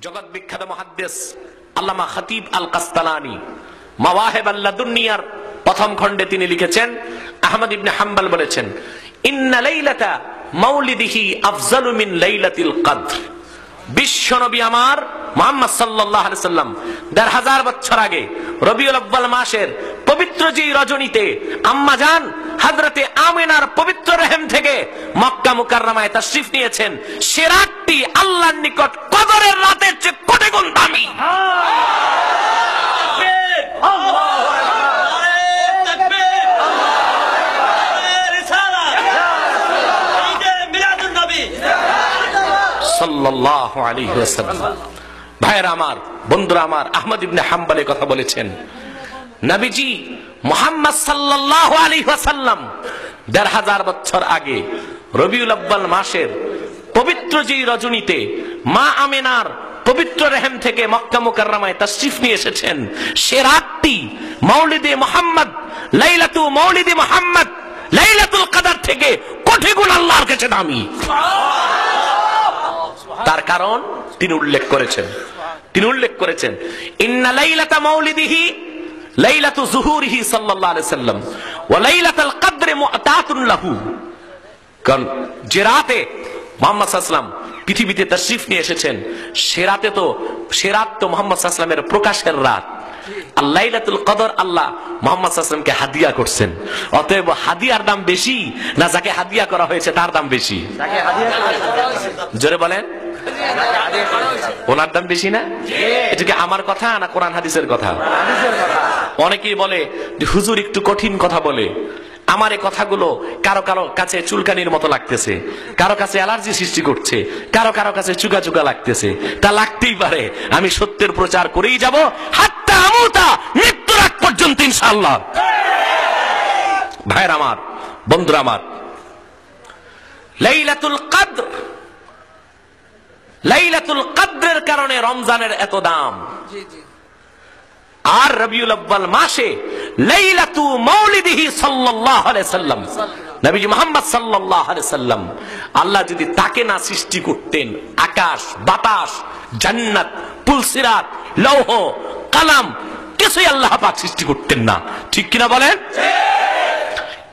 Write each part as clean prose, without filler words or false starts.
জগৎ বিখ্যাত মুহাদ্দিস আল্লামা খতিব আল কাস্তালানি মাওয়াহিব আল-লাদুনিয়ার প্রথম খণ্ডে তিনি লিখেছেন, আহমদ ইবনে হাম্বল বলেছেন, ইন্না লাইলাতা মাউলিদিহি আফজালু মিন লাইলাতিল কদর। বিশ্বনবী আমার মুহাম্মদ সাল্লাল্লাহু আলাইহি সাল্লাম ১৫০০ বছর আগে রবিউল আউয়াল মাসের পবিত্র যে রজনীতে আম্মা জান হযরতে আমিনার পবিত্র রহম থেকে মক্কা মুকাররমায় তাশরীফ নিয়েছেন, সে রাতটি আল্লাহর নিকট কদরের রাতের চেয়ে কোটি গুণ দামি। সাল্লাল্লাহু আলাইহি ওয়াসাল্লাম। ভাইরা আমার, বন্ধুরা আমার, আহমদ ইবনে হাম্বল কথা বলেছেন, নবীজি মুহাম্মদ সাল্লাল্লাহু আলাইহি ওয়াসাল্লাম ১৫০০ বছর আগে রবিউল আউয়াল মাসের পবিত্র যে রজনীতে মা আমিনার পবিত্র রহম থেকে মক্কা মুকাররমায় তাশরীফ নিয়ে এসেছেন, সে রাতটি মাউলিদে মুহাম্মদ, লাইলাতু মাউলিদে মুহাম্মদ, লাইলাতুল কদর থেকে কোটি গুণ আল্লাহর কাছে দামি। তার কারণ তিনি উল্লেখ করেছেন ইন্না লাইলাতা মাউলিদিহি লাইলাতু যুহুরিহি সাল্লাল্লাহু আলাইহি সাল্লাম ওয়া লাইলাতুল কদর মুআতাতুন লাহু। কারণ যে রাতে মুহাম্মদ সাল্লাল্লাহু আলাইহি ওয়াসাল্লাম পৃথিবীতে তাশরীফ নিয়ে এসেছেন, সে রাত তো মুহাম্মদ সাল্লাল্লাহু আলাইহি ওয়াসাল্লামের প্রকাশের রাত। আর লাইলাতুল কদর আল্লাহ মুহাম্মদ সাল্লাল্লাহু আলাইহি ওয়াসাল্লামকে হাদিয়া করছেন। অতএব হাদিয়ার দাম বেশি না যাকে হাদিয়া করা হয়েছে তার দাম বেশি? জোরে বলেন, ওনার দাম বেশি না? এটা কি আমার কথা না কোরআন হাদিসের কথা? অনেকেই বলে যে হুজুর একটু কঠিন কথা বলে। আমার এই কথাগুলো কারো কারো কাছে চুলকানির মতো লাগতেছে, কারো কাছে অ্যালার্জি সৃষ্টি করছে, কারো কারো কাছে চুগা চুগা লাগতেছে। তা লাগতেই পারে, আমি সত্যের প্রচার করেই যাব হাত্তা আমুতা, মৃত্যুর আগ পর্যন্ত ইনশাআল্লাহ। ভাইরা আমার, বন্ধুরা আমার, লাইলাতুল কদরের কারণে রমজানের এত দাম। আর রবিউল আউয়াল মাসে লাইলাতু মাউলিদিহি সাল্লাল্লাহু আলাইহি সাল্লাম, নবী মুহাম্মদ সাল্লাল্লাহু আলাইহি সাল্লাম, আল্লাহ যদি তাকে না সৃষ্টি করতেন, আকাশ, বাতাস, জান্নাত, পুলসিরাত, লৌহ, কলম কিছুই আল্লাহ পাক সৃষ্টি করতেন না। ঠিক কিনা বলেন?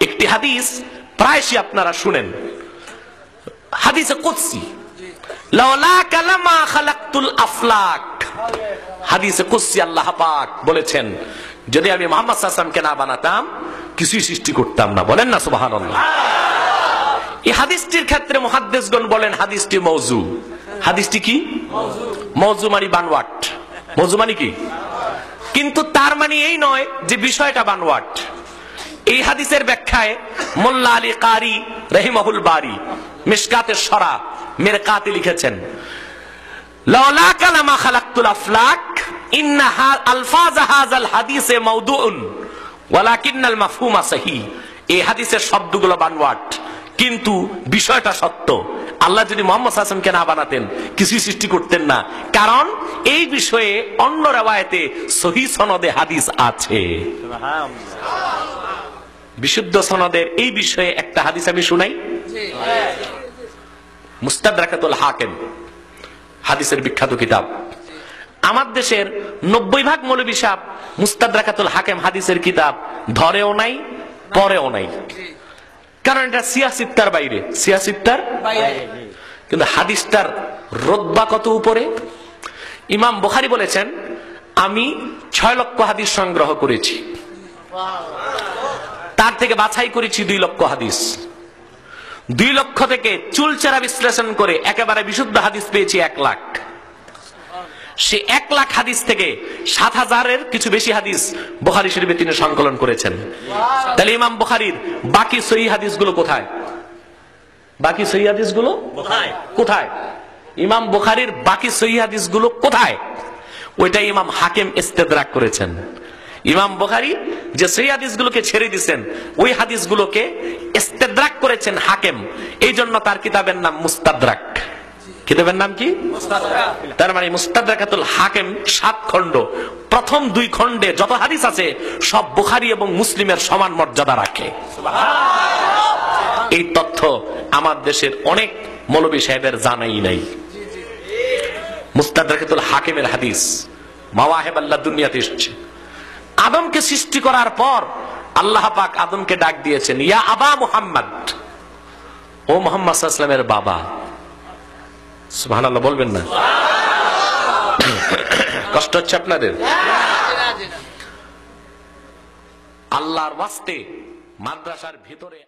একটি হাদিস প্রায়শই আপনারা শুনেন, হাদিসে কুদসি, লাউলা কালামা খালাকতুল আফলাক। হাদিসে কুদসি আল্লাহ পাক বলেছেন, যদি আমি মুহাম্মদ সাল্লাল্লাহু আলাইহি ওয়াসাল্লামকে না বানাতাম কিছুই সৃষ্টি করতাম না। বলেন না সুবহানাল্লাহ। এই হাদিসটির ক্ষেত্রে মুহাদ্দিসগণ বলেন হাদিসটি মওযু। হাদিসটি কি? মওযু মানে বানোয়াট। মওযু মানে কি? কিন্তু তার মানে এই নয় যে বিষয়টা বানোয়াট। এই হাদিসের ব্যাখ্যায় মোল্লা আলী কারি রাহিমাহুল বারি মিশকাতের শরা মিরকাতে লিখেছেন, লাউলা কালামা খালাকতুল আফলাক ইন্নাহা আলফাজ হাযাল হাদিসে মাওদুউন ওয়ালাকিন্নাল মাফহুমা সহিহ। এই হাদিসের শব্দগুলো বানোয়াট, কিন্তু বিষয়টা সত্য। আল্লাহ যদি মুহাম্মদ সাল্লাল্লাহু আলাইহি ওয়াসাল্লামকে না বানাতেন কিছুই সৃষ্টি করতেন না, কারণ এই বিষয়ে অন্য riwayate সহিহ সনদে হাদিস আছে। বিশুদ্ধ সনদের এই বিষয়ে একটা হাদিস আমি শুনাই। মুস্তাদরাকাতুল হাকিম হাদিসের বিখ্যাত কিতাব। আমার দেশের 90% মৌলভী সাহেব মুস্তাদরাকাতুল হাকিম হাদিসের কিতাব ধরেও নাই, পড়েও নাই, কারণ এটা সিয়াসিত্তার বাইরে। সিয়াসিত্তার বাইরে, কিন্তু হাদিসটার রতবা কত উপরে। ইমাম বুখারী বলেছেন, আমি 6 লক্ষ হাদিস সংগ্রহ করেছি, তার থেকে বাছাই করেছি 2 লক্ষ হাদিস। 2 লক্ষ থেকে চুলচেরা বিশ্লেষণ করে একেবারে বিশুদ্ধ হাদিস পেয়েছি 1 লাখ। সে 1 লাখ হাদিস থেকে 7,000-এর কিছু বেশি হাদিস বুখারী শরীফে তিনি সংকলন করেছেন। তাহলে ইমাম বুখারীর বাকি সহিহ হাদিসগুলো কোথায়? বাকি সহিহ হাদিসগুলো কোথায়? ইমাম বুখারীর বাকি সহিহ হাদিসগুলো কোথায়? ওইটা ইমাম হাকিম ইস্তেদরাক করেছেন। ইমাম বুখারী যে সহিহ হাদিসগুলোকে ছেড়ে দিয়েছেন, ওই হাদিসগুলোকে ইস্তেদরাক করেছেন হাকিম। এই জন্য তার কিতাবের নাম মুস্তাদরাক। কিতাবের নাম কি? মুস্তাদরাক। তার মানে মুস্তাদরাকাতুল হাকিম 7 খণ্ড। প্রথম 2 খণ্ডে যত হাদিস আছে সব বুখারী এবং মুসলিমের সমান মর্যাদা রাখে। সুবহানাল্লাহ। এই তথ্য আমার দেশের অনেক মৌলভী সাহেবের জানাই নাই। মুস্তাদরাকাতুল হাকিমের হাদিস, মাওয়াহিব আল্লাহ দুনিয়াতে এসেছে। আদমকে সৃষ্টি করার পর আল্লাহ পাক আদমকে ডাক দিয়েছেন, ইয়া আবা মুহাম্মদ, ও মুহাম্মদ সাল্লাল্লাহু আলাইহি ওয়াসাল্লামের বাবা। সুবহানাল্লাহ বলবেন না? কষ্ট হচ্ছে আপনাদের? আল্লাহর ওয়াস্তে মাদ্রাসার ভিতরে